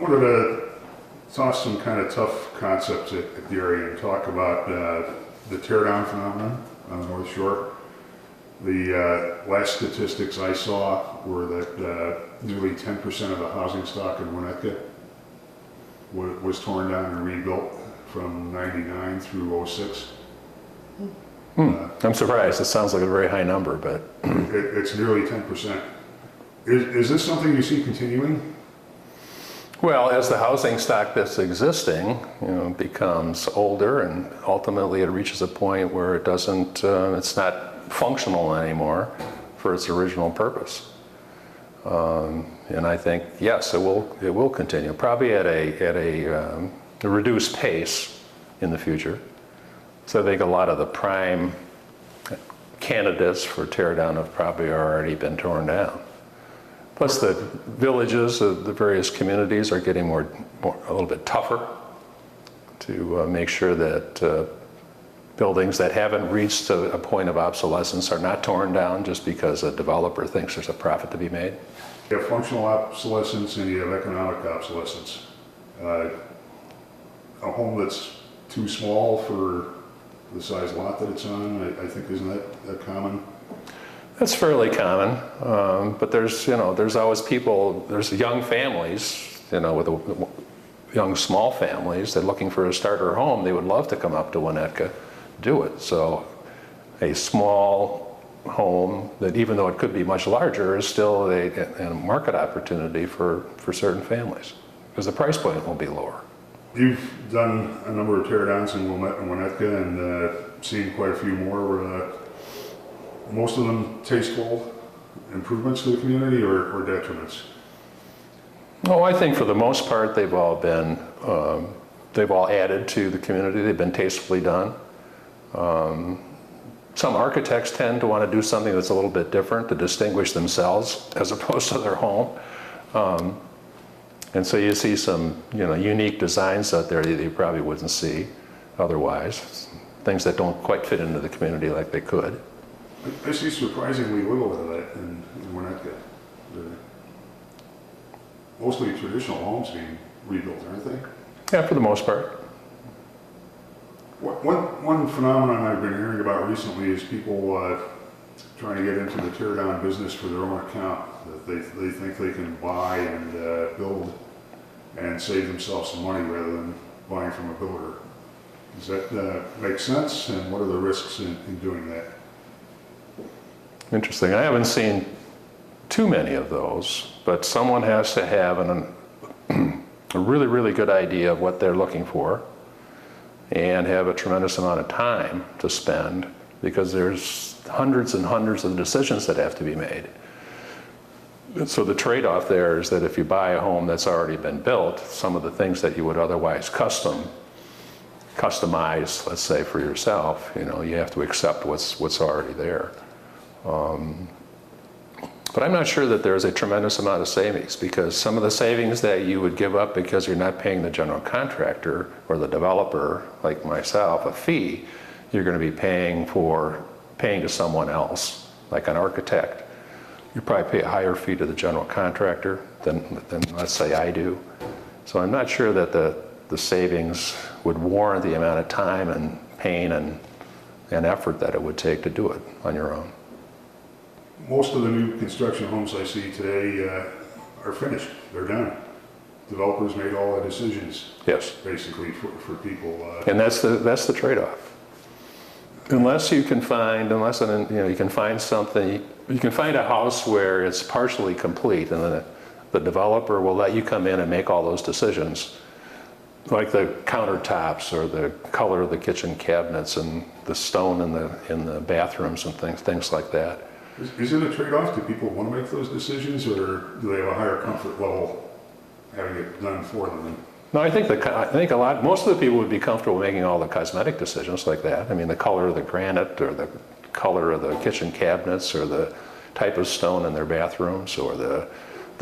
wanted to toss some kind of tough concepts at Gary and talk about the teardown phenomenon on the North Shore. The last statistics I saw were that nearly 10% of the housing stock in Winnetka was torn down and rebuilt from '99 through '06. I'm surprised. It sounds like a very high number, but it's nearly 10%. Is this something you see continuing? well, as the housing stock that's existing, becomes older, and ultimately it reaches a point where it doesn't, it's not functional anymore for its original purpose. And I think yes, it will continue, probably at a reduced pace in the future. So I think a lot of the prime candidates for teardown have probably already been torn down. Plus the villages of the various communities are getting a little bit tougher to make sure that buildings that haven't reached a point of obsolescence are not torn down just because a developer thinks there's a profit to be made. You have functional obsolescence and you have economic obsolescence. A home that's too small for the size lot that it's on, I think, isn't that common? That's fairly common, but there's always people, there's young families, with young small families that are looking for a starter home. They would love to come up to Winnetka, do it. So a small home that, even though it could be much larger, is still a market opportunity for certain families because the price point will be lower. You've done a number of teardowns in Winnetka and seen quite a few more. Most of them tasteful improvements to the community or detriments? Oh, I think for the most part they've all added to the community. They've been tastefully done. Some architects tend to want to do something that's a little bit different to distinguish themselves as opposed to their home. And so you see some unique designs out there that you probably wouldn't see otherwise. Things that don't quite fit into the community like they could. I see surprisingly little of that in Winnetka. Mostly traditional homes being rebuilt, aren't they? Yeah, for the most part. One phenomenon I've been hearing about recently is people trying to get into the teardown business for their own account. That they think they can buy and build and save themselves some money rather than buying from a builder. Does that make sense? And what are the risks in doing that? Interesting. I haven't seen too many of those, but someone has to have a really, really good idea of what they're looking for and have a tremendous amount of time to spend, because there's hundreds and hundreds of decisions that have to be made. So the trade-off there is that if you buy a home that's already been built, some of the things that you would otherwise customize, let's say, for yourself, you have to accept what's already there. But I'm not sure that there's a tremendous amount of savings, because some of the savings that you would give up because you're not paying the general contractor or the developer, like myself, a fee, you're going to be paying to someone else, like an architect. You probably pay a higher fee to the general contractor than let's say I do. So I'm not sure that the savings would warrant the amount of time and pain and effort that it would take to do it on your own. Most of the new construction homes I see today are finished. They're done. Developers made all the decisions. Yes. Basically for people. And that's the trade-off. Unless you can find, you can find something, you can find a house where it's partially complete, and then the developer will let you come in and make all those decisions, like the countertops or the color of the kitchen cabinets and the stone in the bathrooms and things like that. Is it a trade-off? Do people want to make those decisions, or do they have a higher comfort level having it done for them? No, I think most of the people would be comfortable making all the cosmetic decisions like that. I mean, the color of the granite, or the color of the kitchen cabinets, or the type of stone in their bathrooms, or the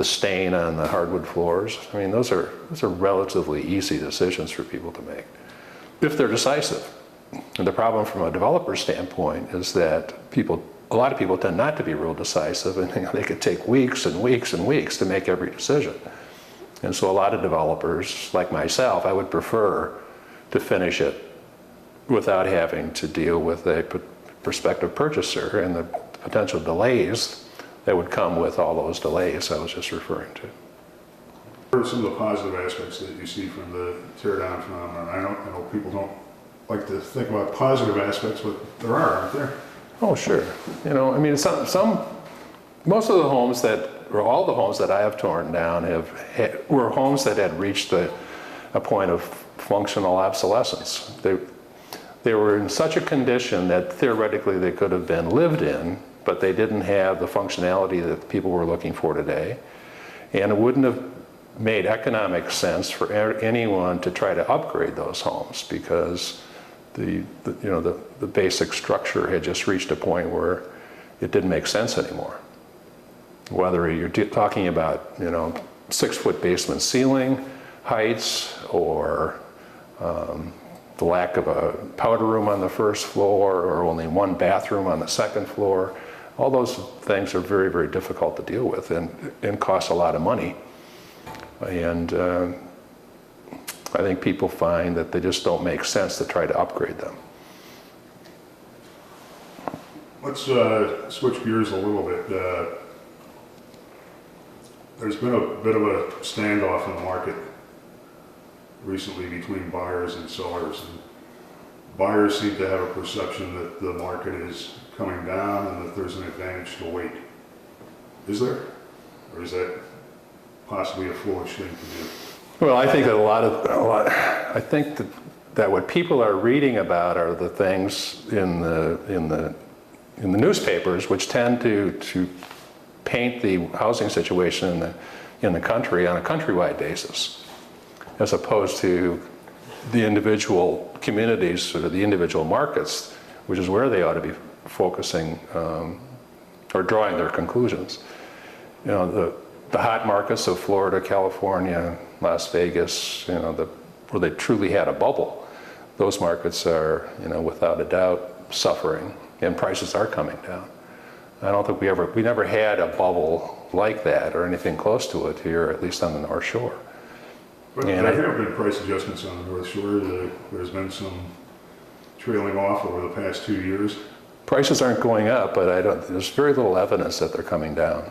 stain on the hardwood floors. I mean, those are relatively easy decisions for people to make, if they're decisive. And the problem from a developer standpoint is that a lot of people tend not to be real decisive, and they could take weeks and weeks and weeks to make every decision. And so a lot of developers, like myself, I would prefer to finish it without having to deal with a prospective purchaser and the potential delays that would come with all those delays I was just referring to. What are some of the positive aspects that you see from the teardown phenomenon? I know people don't like to think about positive aspects, but there are, aren't there? Oh, sure. You know, I mean, most of the homes or all the homes that I have torn down were homes that had reached a point of functional obsolescence. They were in such a condition that theoretically they could have been lived in, but they didn't have the functionality that people were looking for today. And it wouldn't have made economic sense for anyone to try to upgrade those homes because the basic structure had just reached a point where it didn't make sense anymore. Whether you're talking about 6-foot basement ceiling heights or the lack of a powder room on the first floor or only one bathroom on the second floor, all those things are very, very difficult to deal with and cost a lot of money. And I think people find that they just don't make sense to try to upgrade them. Let's switch gears a little bit. There's been a bit of a standoff in the market recently between buyers and sellers. And buyers seem to have a perception that the market is coming down and that there's an advantage to wait. Is there? Or is that possibly a foolish thing to do? Well, I think that I think that what people are reading about are the things in the newspapers, which tend to paint the housing situation in the country on a countrywide basis, as opposed to the individual communities or the individual markets, which is where they ought to be focusing or drawing their conclusions. The hot markets of Florida, California, Las Vegas, where they truly had a bubble, those markets are, without a doubt, suffering, and prices are coming down. I don't think we never had a bubble like that or anything close to it here, at least on the North Shore. But there have been price adjustments on the North Shore. There's been some trailing off over the past 2 years. Prices aren't going up, but there's very little evidence that they're coming down.